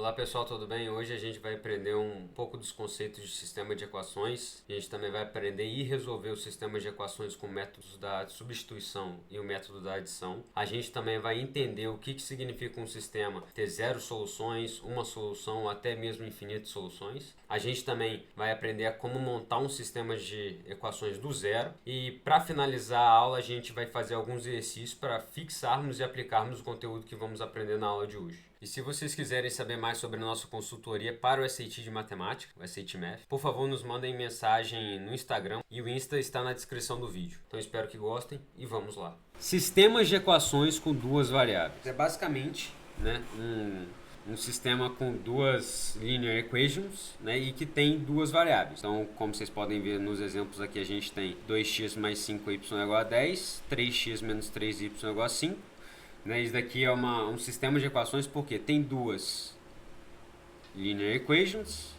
Olá pessoal, tudo bem? Hoje a gente vai aprender um pouco dos conceitos de sistema de equações. A gente também vai aprender e resolver os sistemas de equações com métodos da substituição e o método da adição. A gente também vai entender o que significa um sistema ter zero soluções, uma solução ou até mesmo infinitas soluções. A gente também vai aprender a como montar um sistema de equações do zero. E para finalizar a aula, a gente vai fazer alguns exercícios para fixarmos e aplicarmos o conteúdo que vamos aprender na aula de hoje. E se vocês quiserem saber mais sobre a nossa consultoria para o SAT de Matemática, o SAT Math, por favor nos mandem mensagem no Instagram e o Insta está na descrição do vídeo. Então espero que gostem e vamos lá. Sistemas de equações com duas variáveis. É basicamente um sistema com duas linear equations, e que tem duas variáveis. Então, como vocês podem ver nos exemplos aqui, a gente tem 2x mais 5y igual a 10, 3x menos 3y igual a 5. Isso daqui é um sistema de equações porque tem duas linear equations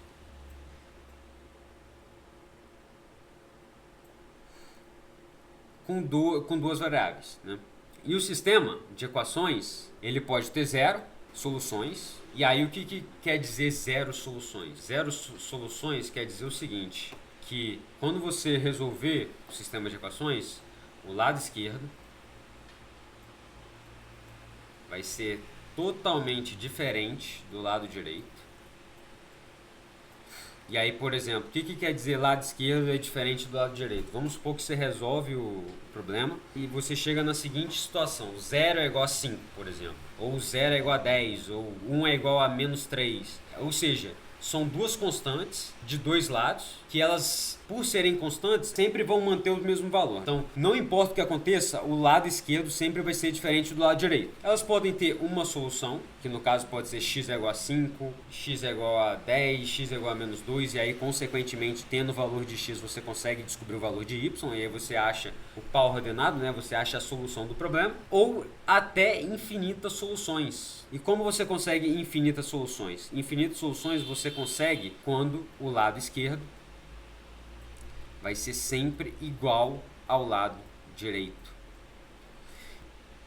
com duas variáveis. E o sistema de equações, ele pode ter zero soluções. E aí o que quer dizer zero soluções? Zero soluções quer dizer o seguinte, que quando você resolver o sistema de equações, o lado esquerdo vai ser totalmente diferente do lado direito. E aí, por exemplo, o que quer dizer lado esquerdo é diferente do lado direito? Vamos supor que você resolve o problema e você chega na seguinte situação. 0 é igual a 5, por exemplo. Ou 0 é igual a 10, ou 1 é igual a menos 3. Ou seja, são duas constantes de dois lados que elas, por serem constantes, sempre vão manter o mesmo valor. Então, não importa o que aconteça, o lado esquerdo sempre vai ser diferente do lado direito. Elas podem ter uma solução, que no caso pode ser x é igual a 5, x é igual a 10, x é igual a menos 2, e aí, consequentemente, tendo o valor de x, você consegue descobrir o valor de y, e aí você acha o par ordenado, você acha a solução do problema, ou até infinitas soluções. E como você consegue infinitas soluções? Infinitas soluções você consegue quando o lado esquerdo vai ser sempre igual ao lado direito.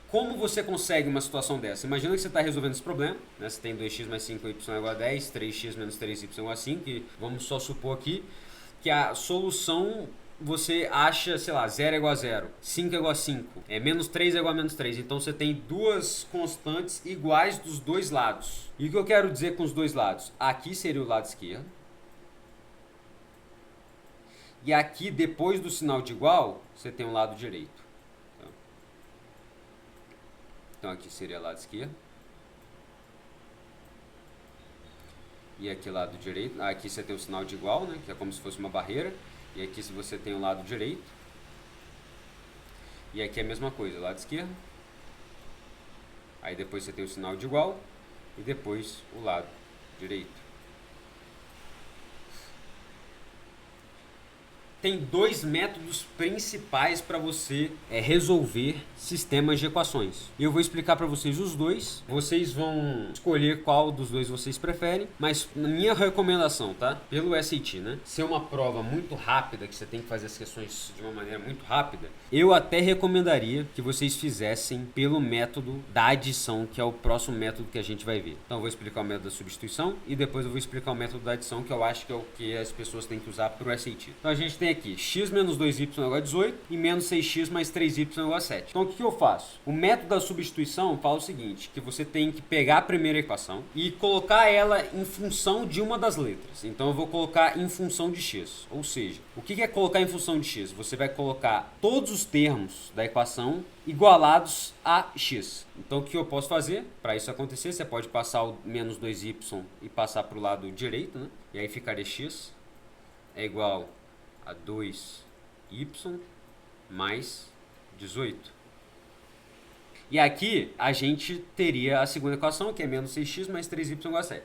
Como você consegue uma situação dessa? Imagina que você está resolvendo esse problema, você tem 2x mais 5y igual a 10, 3x menos 3y igual a 5, e vamos só supor aqui que a solução você acha, sei lá, 0 é igual a 0, 5 é igual a 5, menos 3 é igual a menos 3. Então você tem duas constantes iguais dos dois lados. E o que eu quero dizer com os dois lados? Aqui seria o lado esquerdo. E aqui, depois do sinal de igual, você tem o lado direito. Então aqui seria lado esquerdo. E aqui lado direito. Aqui você tem o sinal de igual, que é como se fosse uma barreira. E aqui você tem o lado direito. E aqui é a mesma coisa, lado esquerdo. Aí depois você tem o sinal de igual. E depois o lado direito. Tem dois métodos principais para você resolver sistemas de equações. Eu vou explicar para vocês os dois. Vocês vão escolher qual dos dois vocês preferem. Mas minha recomendação, pelo SAT, ser uma prova muito rápida, que você tem que fazer as questões de uma maneira muito rápida, eu até recomendaria que vocês fizessem pelo método da adição, que é o próximo método que a gente vai ver. Então eu vou explicar o método da substituição e depois eu vou explicar o método da adição, que eu acho que é o que as pessoas têm que usar para o SAT. Então a gente tem aqui x menos 2y igual a 18 e menos 6x mais 3y igual a 7. Então o que eu faço? O método da substituição fala o seguinte, que você tem que pegar a primeira equação e colocar ela em função de uma das letras. Então eu vou colocar em função de x. Ou seja, o que é colocar em função de x? Você vai colocar todos os termos da equação igualados a x. Então o que eu posso fazer? Para isso acontecer, você pode passar o menos 2y e passar para o lado direito, e aí ficaria x é igual a 2y mais 18. E aqui a gente teria a segunda equação, que é menos 6x mais 3y igual a 7.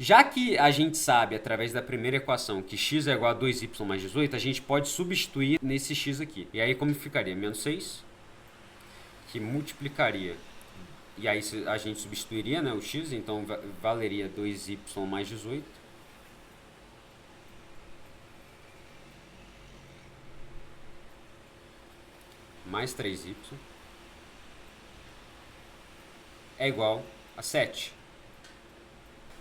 Já que a gente sabe, através da primeira equação, que x é igual a 2y mais 18, a gente pode substituir nesse x aqui. E aí como ficaria? Menos 6, que multiplicaria, e aí a gente substituiria o x, então valeria 2y mais 18. Mais 3y é igual a 7.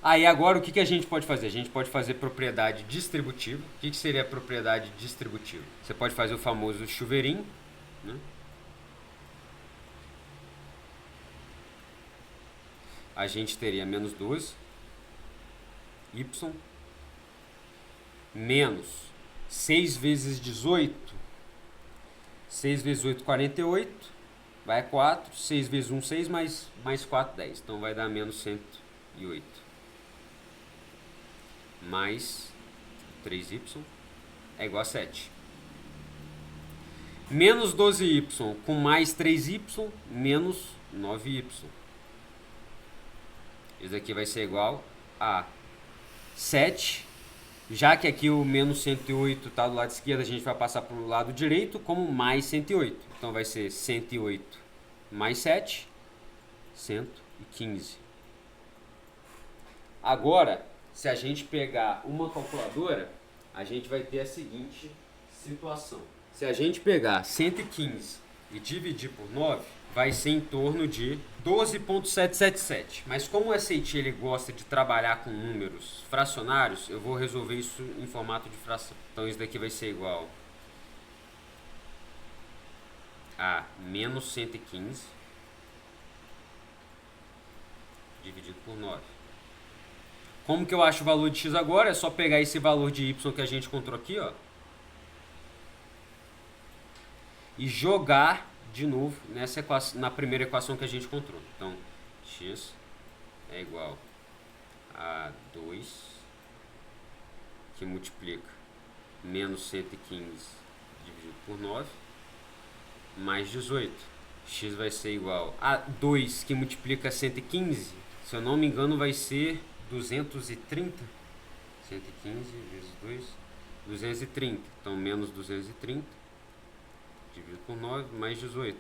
Aí agora o que a gente pode fazer? A gente pode fazer propriedade distributiva. O que seria a propriedade distributiva? Você pode fazer o famoso chuveirinho, né? A gente teria menos 12 y menos 6 vezes 18. 6 vezes 8, 48. Vai 4. 6 vezes 1, 6. Mais 4, 10. Então vai dar menos 108. Mais 3y é igual a 7. Menos 12y com mais 3y menos 9y. Isso aqui vai ser igual a 7. Já que aqui o menos 108 está do lado esquerdo, a gente vai passar para o lado direito como mais 108. Então vai ser 108 mais 7, 115. Agora, se a gente pegar uma calculadora, a gente vai ter a seguinte situação. Se a gente pegar 115 e dividir por 9, vai ser em torno de 12,777. Mas como o SAT ele gosta de trabalhar com números fracionários, eu vou resolver isso em formato de fração. Então isso daqui vai ser igual a menos 115 dividido por 9. Como que eu acho o valor de x agora? É só pegar esse valor de y que a gente encontrou aqui, ó, e jogar de novo nessa equação, na primeira equação que a gente encontrou. Então, x é igual a 2 que multiplica menos 115 dividido por 9 mais 18. X vai ser igual a 2 que multiplica 115, se eu não me engano vai ser 230. 115 vezes 2, 230. Então, menos 230 dividido por 9 mais 18.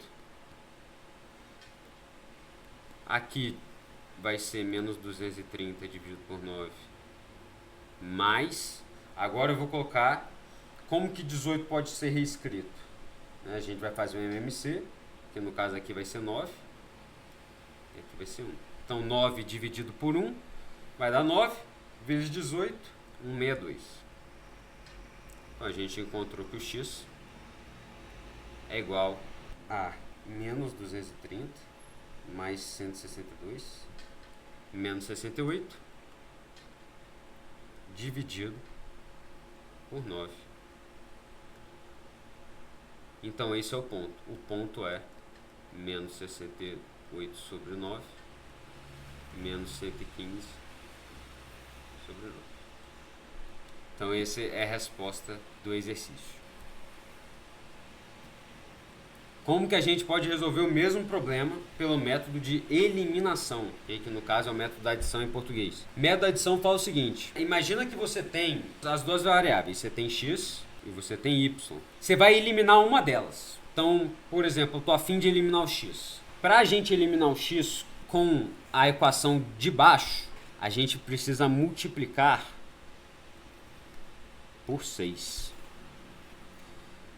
Aqui vai ser menos 230 dividido por 9 mais. Agora eu vou colocar como que 18 pode ser reescrito. A gente vai fazer um MMC, que no caso aqui vai ser 9. E aqui vai ser 1. Então 9 dividido por 1 vai dar 9 vezes 18, 162. Então a gente encontrou que o x é igual a menos 230 mais 162 menos 68 dividido por 9. Então esse é o ponto. O ponto é menos 68 sobre 9 menos 115 sobre 9. Então essa é a resposta do exercício. Como que a gente pode resolver o mesmo problema pelo método de eliminação, que no caso é o método da adição em português. O método da adição fala o seguinte: imagina que você tem as duas variáveis, você tem x e você tem y. Você vai eliminar uma delas. Então, por exemplo, eu estou a fim de eliminar o x. Para a gente eliminar o x com a equação de baixo, a gente precisa multiplicar por 6.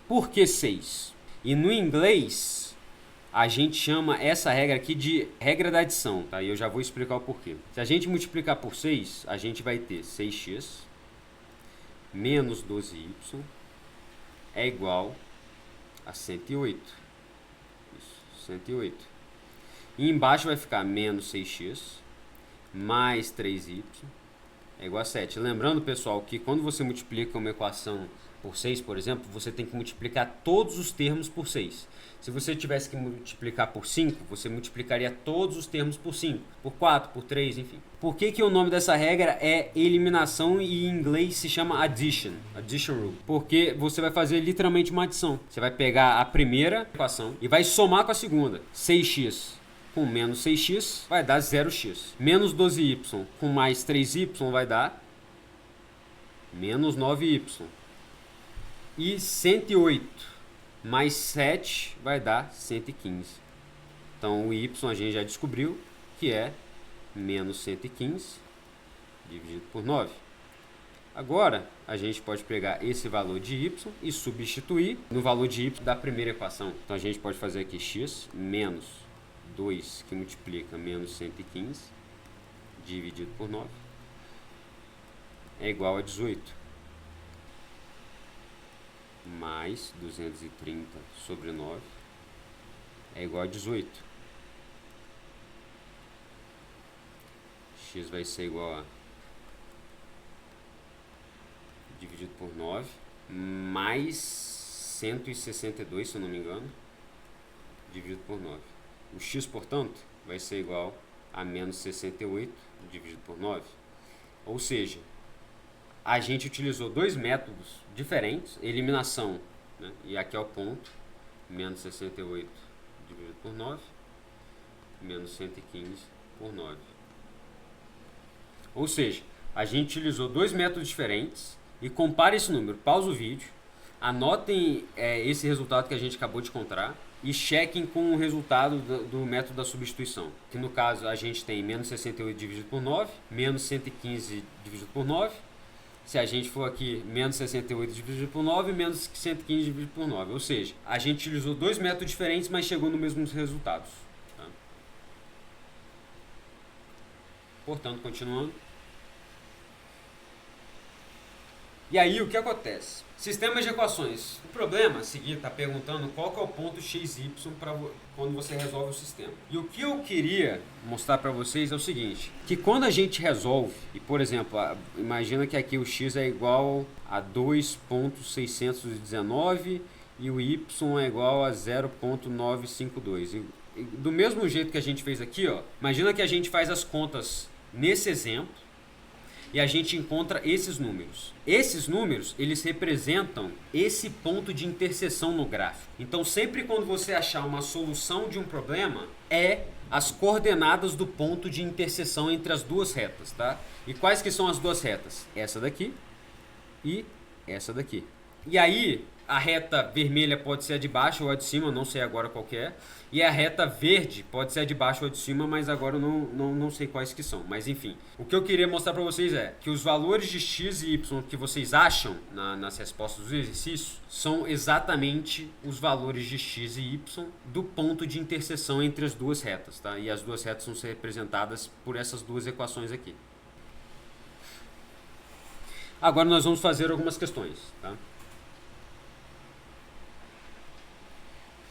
Por que 6? E no inglês, a gente chama essa regra aqui de regra da adição, tá? E eu já vou explicar o porquê. Se a gente multiplicar por 6, a gente vai ter 6x menos 12y é igual a 108. Isso, 108. E embaixo vai ficar menos 6x mais 3y é igual a 7. Lembrando, pessoal, que quando você multiplica uma equação por 6, por exemplo, você tem que multiplicar todos os termos por 6. Se você tivesse que multiplicar por 5, você multiplicaria todos os termos por 5, por 4, por 3, enfim. Por que o nome dessa regra é eliminação e em inglês se chama addition rule? Porque você vai fazer literalmente uma adição. Você vai pegar a primeira equação e vai somar com a segunda. 6x com menos 6x vai dar 0x. Menos 12y com mais 3y vai dar menos 9y. E 108 mais 7 vai dar 115. Então o y a gente já descobriu que é menos 115 dividido por 9. Agora a gente pode pegar esse valor de y e substituir no valor de y da primeira equação. Então a gente pode fazer aqui x menos 2 que multiplica menos 115 dividido por 9 é igual a 18. Mais 230 sobre 9 é igual a 18. X vai ser igual a dividido por 9 mais 162, se eu não me engano, dividido por 9. O x, portanto, vai ser igual a menos 68 dividido por 9. Ou seja, a gente utilizou dois métodos diferentes, eliminação, né? E aqui é o ponto, menos 68 dividido por 9, menos 115 por 9. Ou seja, a gente utilizou dois métodos diferentes e compare esse número, pausa o vídeo, anotem esse resultado que a gente acabou de encontrar e chequem com o resultado do método da substituição, que no caso a gente tem menos 68 dividido por 9, menos 115 dividido por 9. Se a gente for aqui, menos 68 dividido por 9, menos 115 dividido por 9. Ou seja, a gente utilizou dois métodos diferentes, mas chegou nos mesmos resultados. Tá? Portanto, continuando. E aí, o que acontece? Sistemas de equações. O problema, a seguir, está perguntando qual que é o ponto x, y para quando você resolve o sistema. E o que eu queria mostrar para vocês é o seguinte, que quando a gente resolve, e por exemplo, imagina que aqui o x é igual a 2.619 e o y é igual a 0.952. E do mesmo jeito que a gente fez aqui, ó, imagina que a gente faz as contas nesse exemplo, e a gente encontra esses números. Esses números, eles representam esse ponto de interseção no gráfico. Então, sempre quando você achar uma solução de um problema, é as coordenadas do ponto de interseção entre as duas retas, tá? E quais que são as duas retas? Essa daqui e essa daqui. E aí, a reta vermelha pode ser a de baixo ou a de cima, não sei agora qual que é. E a reta verde pode ser a de baixo ou a de cima, mas agora eu não sei quais que são. Mas enfim, o que eu queria mostrar para vocês é que os valores de x e y que vocês acham nas respostas dos exercícios são exatamente os valores de x e y do ponto de interseção entre as duas retas, tá? E as duas retas vão ser representadas por essas duas equações aqui. Agora nós vamos fazer algumas questões, tá?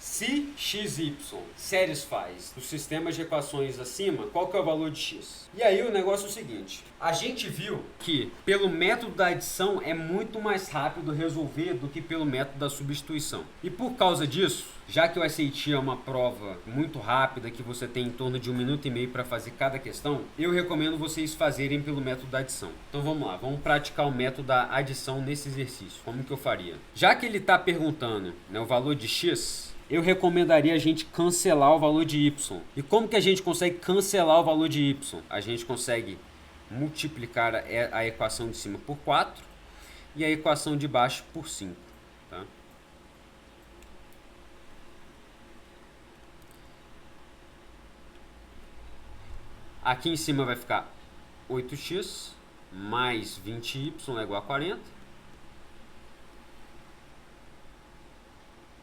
Se x e y satisfaz os sistemas de equações acima, qual que é o valor de x? E aí o negócio é o seguinte, a gente viu que pelo método da adição é muito mais rápido resolver do que pelo método da substituição. E por causa disso, já que o SAT é uma prova muito rápida, que você tem em torno de 1 minuto e meio para fazer cada questão, eu recomendo vocês fazerem pelo método da adição. Então vamos lá, vamos praticar o método da adição nesse exercício. Como que eu faria? Já que ele está perguntando, né, o valor de x, eu recomendaria a gente cancelar o valor de y. E como que a gente consegue cancelar o valor de y? A gente consegue multiplicar a equação de cima por 4 e a equação de baixo por 5. Tá? Aqui em cima vai ficar 8x mais 20y é igual a 40.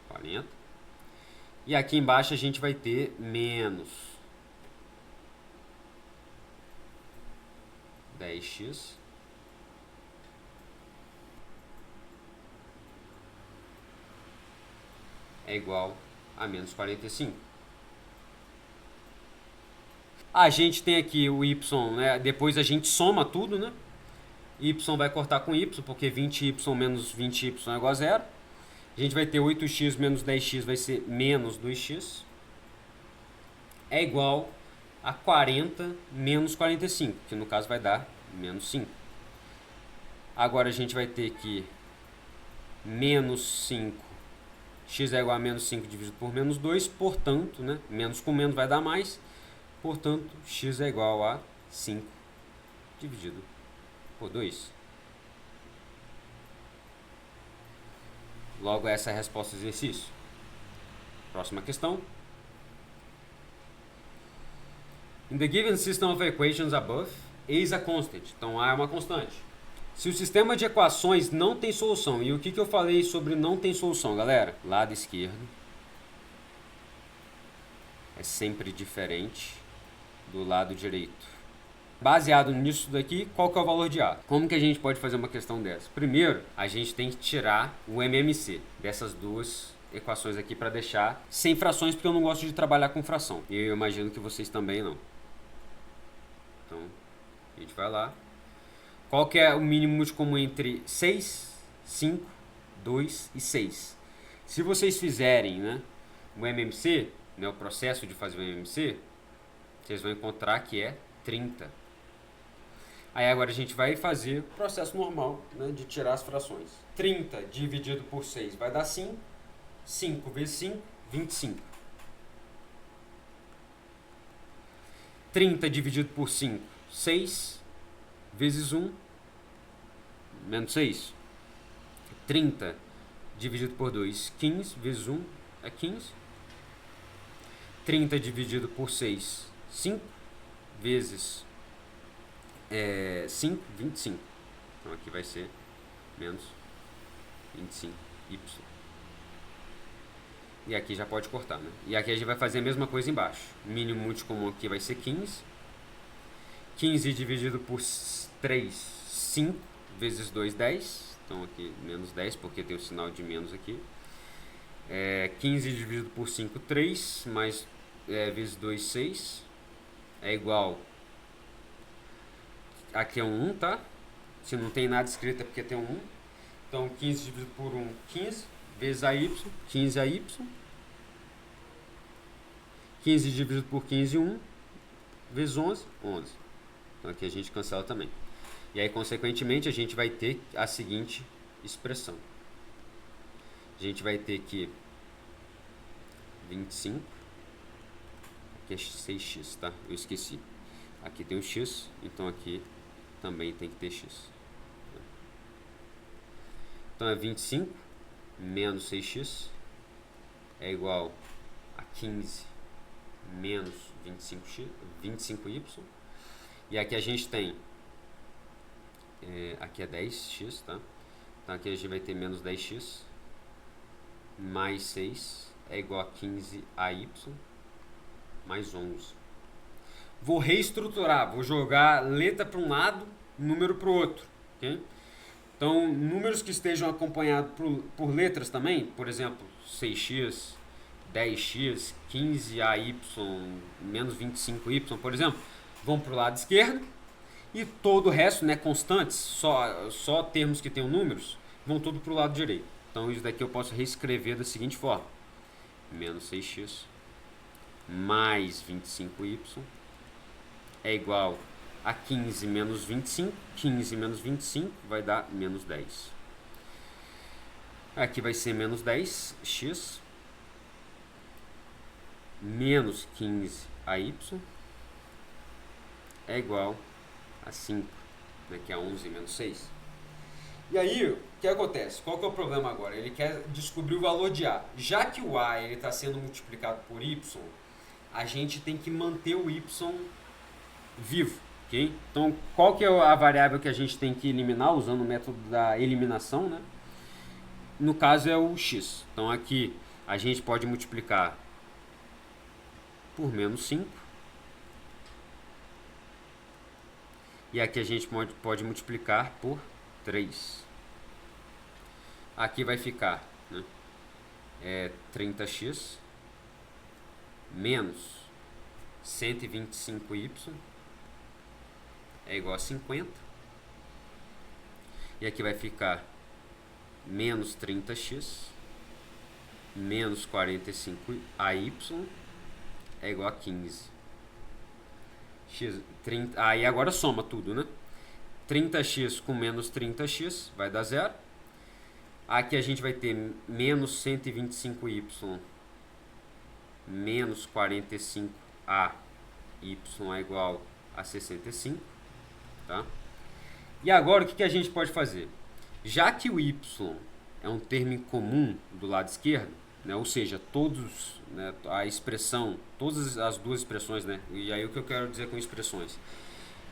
40. E aqui embaixo a gente vai ter menos 10x é igual a menos 45. A gente tem aqui o y, né? Depois a gente soma tudo, né? Y vai cortar com y, porque 20y menos 20y é igual a 0. A gente vai ter 8x menos 10x vai ser menos 2x. É igual a 40 menos 45, que no caso vai dar menos 5. Agora a gente vai ter que menos 5. X é igual a menos 5 dividido por menos 2, portanto, né, menos com menos vai dar mais. Portanto, x é igual a 5 dividido por 2. Logo, essa é a resposta do exercício. Próxima questão. In the given system of equations above, A is a constant. Então, A é uma constante. Se o sistema de equações não tem solução, e o que eu falei sobre não tem solução, galera? Lado esquerdo é sempre diferente do lado direito. Baseado nisso daqui, qual que é o valor de A? Como que a gente pode fazer uma questão dessa? Primeiro, a gente tem que tirar o MMC dessas duas equações aqui para deixar sem frações, porque eu não gosto de trabalhar com fração. E eu imagino que vocês também não. Então, a gente vai lá. Qual que é o mínimo múltiplo comum entre 6, 5, 2 e 6? Se vocês fizerem, né, o MMC, né, o processo de fazer o MMC, vocês vão encontrar que é 30. Aí agora a gente vai fazer o processo normal, né, de tirar as frações. 30 dividido por 6 vai dar 5. 5 vezes 5, 25. 30 dividido por 5, 6 vezes 1, menos 6. 30 dividido por 2, 15 vezes 1 é 15. 30 dividido por 6, 5 vezes 5, 25. Então aqui vai ser menos 25y. E aqui já pode cortar, né? E aqui a gente vai fazer a mesma coisa embaixo. O mínimo múltiplo comum aqui vai ser 15. 15 dividido por 3, 5 vezes 2, 10. Então aqui menos 10, porque tem o sinal de menos aqui. 15 dividido por 5, 3, mais vezes 2, 6. É igual... Aqui é um 1, tá? Se não tem nada escrito é porque tem um 1. Então 15 dividido por 1, 15. Vezes AY, 15 AY. 15 dividido por 15, 1. Vezes 11, 11. Então aqui a gente cancela também. E aí, consequentemente, a gente vai ter a seguinte expressão. A gente vai ter que 25. Aqui é 6x, tá? Eu esqueci. Aqui tem um x, então aqui também tem que ter x. Então é 25 menos 6x é igual a 15 menos 25y. E aqui a gente tem, aqui é 10x, tá? Então aqui a gente vai ter menos 10x mais 6 é igual a 15ay mais 11. Vou reestruturar, vou jogar letra para um lado, número para o outro, ok? Então, números que estejam acompanhados por letras também, por exemplo, 6x, 10x, 15ay, menos 25y, por exemplo, vão para o lado esquerdo, e todo o resto, né, constantes, só termos que tenham números, vão tudo para o lado direito. Então, isso daqui eu posso reescrever da seguinte forma: menos 6x mais 25y é igual a 15 menos 25. 15 menos 25 vai dar menos 10. Aqui vai ser menos 10x menos 15ay é igual a 5, né, que é 11 menos 6. E aí, o que acontece? Qual que é o problema agora? Ele quer descobrir o valor de A. Já que o A está sendo multiplicado por Y, a gente tem que manter o Y vivo. Okay? Então, qual que é a variável que a gente tem que eliminar usando o método da eliminação, né? No caso é o x. Então, aqui a gente pode multiplicar por menos 5. E aqui a gente pode multiplicar por 3. Aqui vai ficar, né, 30x menos 125y é igual a 50. E aqui vai ficar menos 30x menos 45ay é igual a 15. Aí agora soma tudo, né? 30x com menos 30x vai dar 0. Aqui a gente vai ter menos 125y menos 45ay é igual a 65. Tá? E agora o que a gente pode fazer? Já que o y é um termo em comum do lado esquerdo, né, ou seja, todos, né, a expressão, todas as duas expressões, né, e aí o que eu quero dizer com expressões?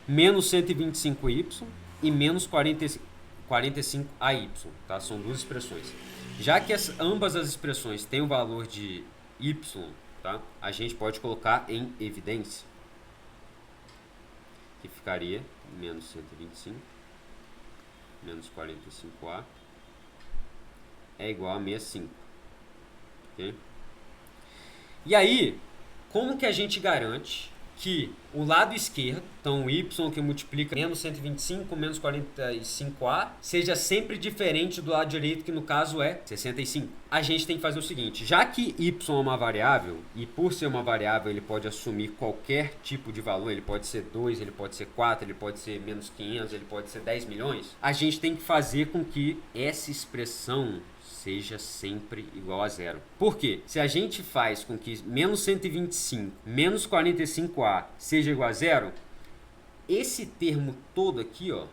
Menos 125y e menos 45ay, tá? São duas expressões. Já que ambas as expressões têm o valor de y, tá? A gente pode colocar em evidência. que ficaria menos 125 menos 45A é igual a 65. Okay? E aí, como que a gente garante que o lado esquerdo, então o y que multiplica menos 125 menos 45A, seja sempre diferente do lado direito, que no caso é 65? A gente tem que fazer o seguinte: já que y é uma variável, e por ser uma variável ele pode assumir qualquer tipo de valor, ele pode ser 2, ele pode ser 4, ele pode ser menos 500, ele pode ser 10 milhões, a gente tem que fazer com que essa expressão seja sempre igual a zero. Por quê? Se a gente faz com que menos 125 menos 45A seja igual a zero, esse termo todo aqui, ó,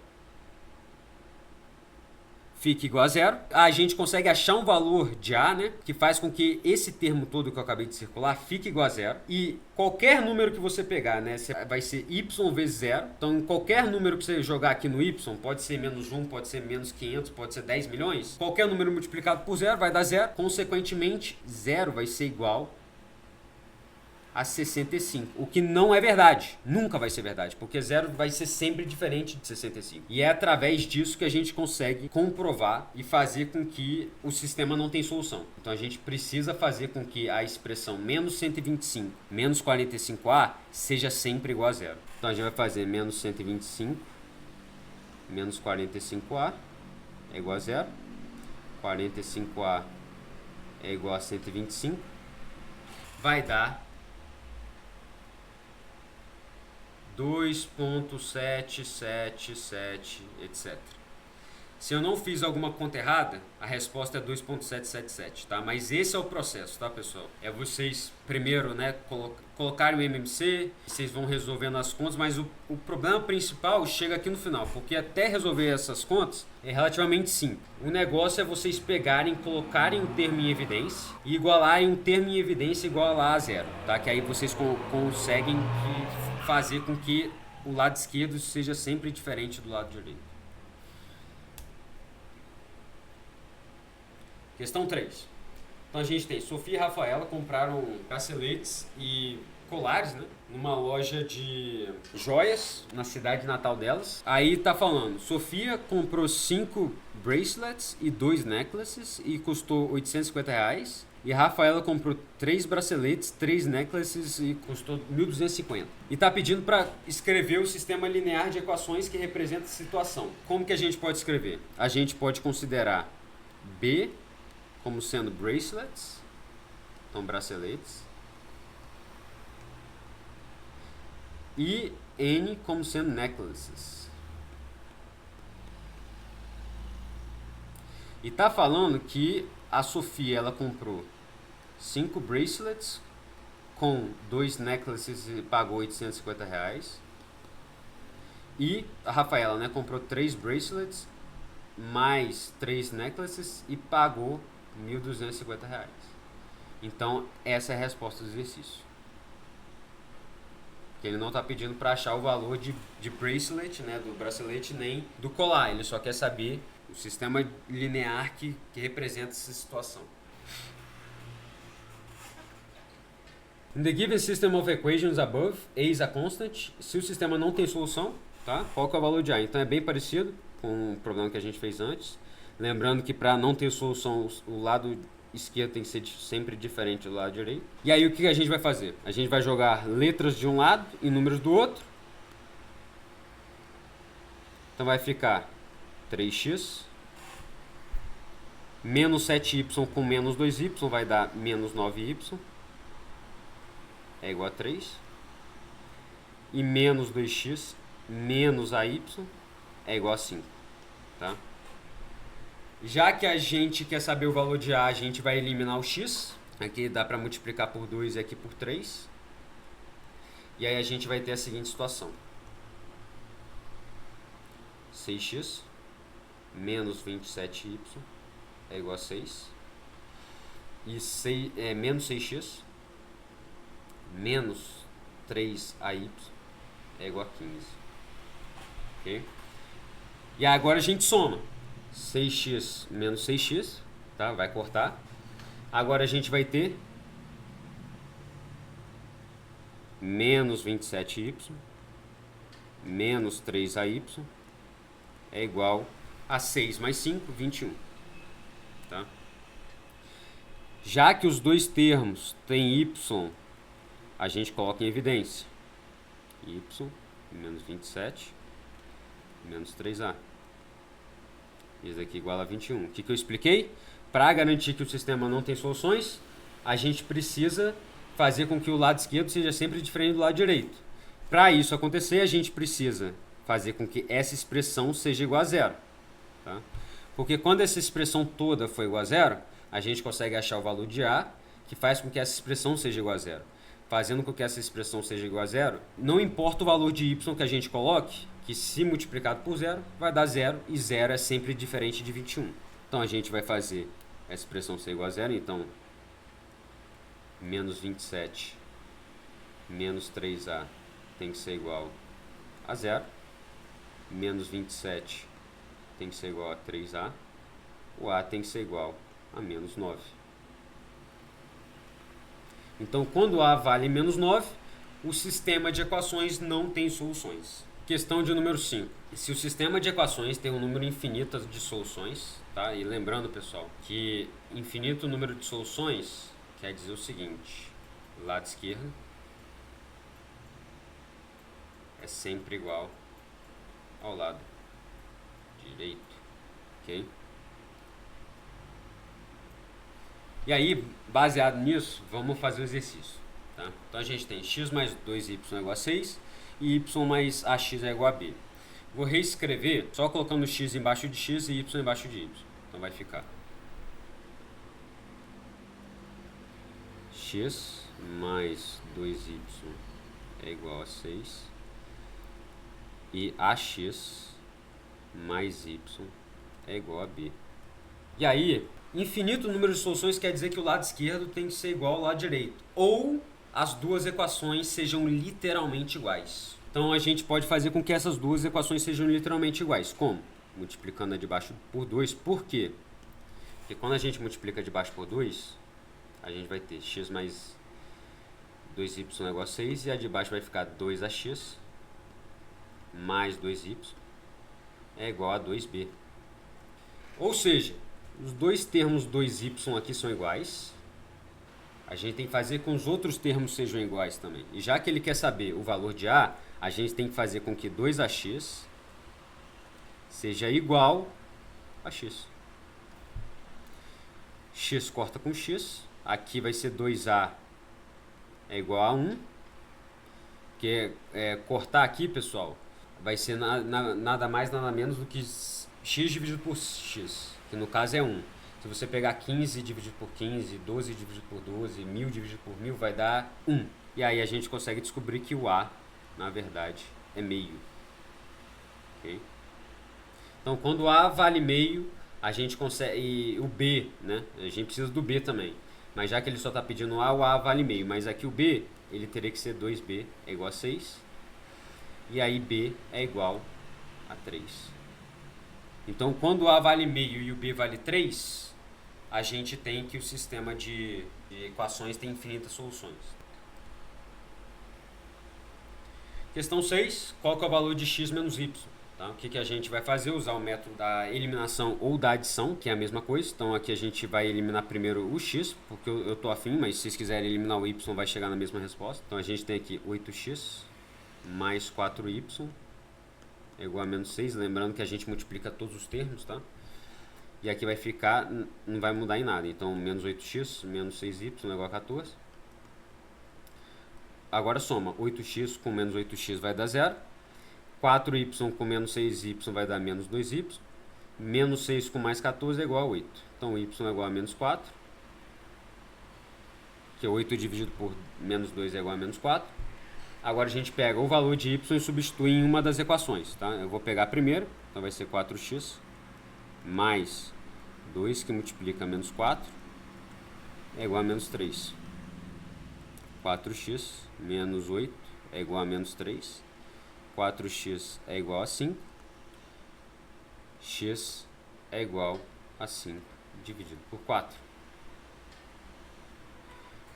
fica igual a zero. A gente consegue achar um valor de A, né, que faz com que esse termo todo que eu acabei de circular fique igual a zero. E qualquer número que você pegar, né, vai ser y vezes zero. Então, qualquer número que você jogar aqui no y, pode ser menos 1, pode ser menos 500, pode ser 10 milhões. Qualquer número multiplicado por zero vai dar zero. Consequentemente, zero vai ser igual a 65, o que não é verdade, nunca vai ser verdade, porque zero vai ser sempre diferente de 65. E é através disso que a gente consegue comprovar e fazer com que o sistema não tem solução. Então a gente precisa fazer com que a expressão menos 125 menos 45A seja sempre igual a zero. Então a gente vai fazer menos 125 menos 45A é igual a zero, 45A é igual a 125, vai dar 2.777, etc. Se eu não fiz alguma conta errada, a resposta é 2.777, tá? Mas esse é o processo, tá, pessoal? É vocês primeiro, né, colocarem o MMC, vocês vão resolvendo as contas, mas o problema principal chega aqui no final, porque até resolver essas contas é relativamente simples. O negócio é vocês pegarem, colocarem um termo em evidência e igualarem um termo em evidência igual a zero, tá? Que aí vocês conseguem fazer com que o lado esquerdo seja sempre diferente do lado direito. Questão 3. Então a gente tem Sofia e Rafaela compraram braceletes e colares, né, numa loja de joias na cidade natal delas. Aí tá falando, Sofia comprou 5 bracelets e 2 necklaces e custou R$850. E Rafaela comprou 3 braceletes, 3 necklaces e custou 1.250. E tá pedindo para escrever o sistema linear de equações que representa a situação. Como que a gente pode escrever? A gente pode considerar B como sendo bracelets, então braceletes, e N como sendo necklaces. E tá falando que a Sofia ela comprou 5 bracelets com 2 necklaces e pagou R$850. E a Rafaela, né, comprou 3 bracelets mais 3 necklaces e pagou R$1.250. Então essa é a resposta do exercício. Que ele não está pedindo para achar o valor de bracelet, né, do bracelete, nem do colar. Ele só quer saber o sistema linear que representa essa situação. In the given system of equations above, A is a constant. Se o sistema não tem solução, tá? Qual que é o valor de A? Então é bem parecido com o problema que a gente fez antes. Lembrando que para não ter solução, o lado esquerdo tem que ser sempre diferente do lado direito. E aí o que a gente vai fazer? A gente vai jogar letras de um lado e números do outro. Então vai ficar 3x menos 7y com menos 2y vai dar menos 9y. É igual a 3. E menos 2x menos AY é igual a 5. Tá? Já que a gente quer saber o valor de A, a gente vai eliminar o x. Aqui dá para multiplicar por 2 e aqui por 3. E aí a gente vai ter a seguinte situação. 6x menos 27y é igual a 6. E menos 6x menos 3ay é igual a 15. Ok? E agora a gente soma. 6x menos 6x, tá? Vai cortar. Agora a gente vai ter menos 27y menos 3AY é igual a 6 mais 5, 21. Tá? Já que os dois termos têm y, a gente coloca em evidência. Y menos 27 menos 3A. Isso aqui igual a 21. O que eu expliquei? Para garantir que o sistema não tem soluções, a gente precisa fazer com que o lado esquerdo seja sempre diferente do lado direito. Para isso acontecer, a gente precisa fazer com que essa expressão seja igual a zero. Tá? Porque quando essa expressão toda for igual a zero, a gente consegue achar o valor de A, que faz com que essa expressão seja igual a zero. Fazendo com que essa expressão seja igual a zero, não importa o valor de y que a gente coloque, que se multiplicado por zero, vai dar zero, e zero é sempre diferente de 21. Então a gente vai fazer essa expressão ser igual a zero, então menos 27 menos 3A tem que ser igual a zero, menos 27 tem que ser igual a 3A, o A tem que ser igual a menos 9. Então, quando A vale menos 9, o sistema de equações não tem soluções. Questão de número 5. Se o sistema de equações tem um número infinito de soluções, tá? E lembrando, pessoal, que infinito número de soluções quer dizer o seguinte: lado esquerdo é sempre igual ao lado direito, ok? E aí, baseado nisso, vamos fazer o exercício. Tá? Então a gente tem x mais 2y é igual a 6 e y mais ax é igual a b. Vou reescrever só colocando x embaixo de x e y embaixo de y. Então vai ficar x mais 2y é igual a 6 e ax mais y é igual a b. E aí, infinito número de soluções quer dizer que o lado esquerdo tem que ser igual ao lado direito. Ou as duas equações sejam literalmente iguais. Então a gente pode fazer com que essas duas equações sejam literalmente iguais. Como? Multiplicando a de baixo por 2. Por quê? Porque quando a gente multiplica de baixo por 2, a gente vai ter x mais 2y é igual a 6 e a de baixo vai ficar 2ax mais 2y é igual a 2b. Ou seja, os dois termos 2y aqui são iguais. A gente tem que fazer com que os outros termos sejam iguais também. E já que ele quer saber o valor de A, a gente tem que fazer com que 2ax seja igual a x. X corta com x. Aqui vai ser 2A é igual a 1. Que cortar aqui, pessoal, vai ser nada mais, nada menos do que x dividido por x, que no caso é 1. Se você pegar 15 dividido por 15, 12 dividido por 12, 1000 dividido por 1000, vai dar 1. E aí a gente consegue descobrir que o A, na verdade, é meio. Okay? Então, quando o A vale meio, a gente consegue... E o B, né? A gente precisa do B também. Mas já que ele só está pedindo A, o A vale meio. Mas aqui o B, ele teria que ser 2B é igual a 6. E aí B é igual a 3. Então, quando o A vale meio e o B vale 3, a gente tem que o sistema de equações tem infinitas soluções. Questão 6. Qual que é o valor de x menos y? Tá? O que a gente vai fazer? Usar o método da eliminação ou da adição, que é a mesma coisa. Então, aqui a gente vai eliminar primeiro o x, porque eu estou afim, mas se vocês quiserem eliminar o y, vai chegar na mesma resposta. Então, a gente tem aqui 8x mais 4y é igual a menos 6, lembrando que a gente multiplica todos os termos, tá? E aqui vai ficar, não vai mudar em nada. Então, menos 8x, menos 6y é igual a 14. Agora soma, 8x com menos 8x vai dar 0. 4y com menos 6y vai dar menos 2y. Menos 6 com mais 14 é igual a 8. Então, y é igual a menos 4. Que 8 dividido por menos 2 é igual a menos 4. Agora a gente pega o valor de y e substitui em uma das equações, tá? Eu vou pegar primeiro, então vai ser 4x mais 2 que multiplica menos 4 é igual a menos 3. 4x menos 8 é igual a menos 3. 4x é igual a 5. X é igual a 5 dividido por 4.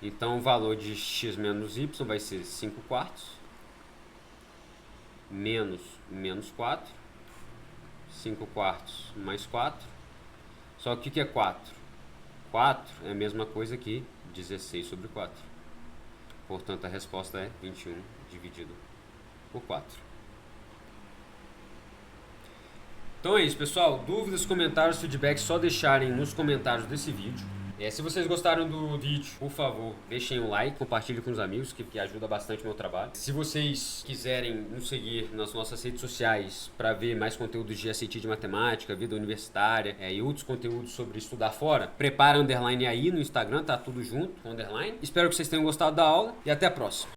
Então, o valor de x menos y vai ser 5 quartos. menos 4. 5 quartos mais 4. Só que o que é 4? 4 é a mesma coisa que 16 sobre 4. Portanto, a resposta é 21 dividido por 4. Então é isso, pessoal. Dúvidas, comentários, feedback, só deixarem nos comentários desse vídeo. Se vocês gostaram do vídeo, por favor, deixem um like, compartilhem com os amigos, que ajuda bastante o meu trabalho. Se vocês quiserem nos seguir nas nossas redes sociais para ver mais conteúdos de SAT de matemática, vida universitária e outros conteúdos sobre estudar fora, prepara underline aí no Instagram, tá tudo junto, underline. Espero que vocês tenham gostado da aula e até a próxima.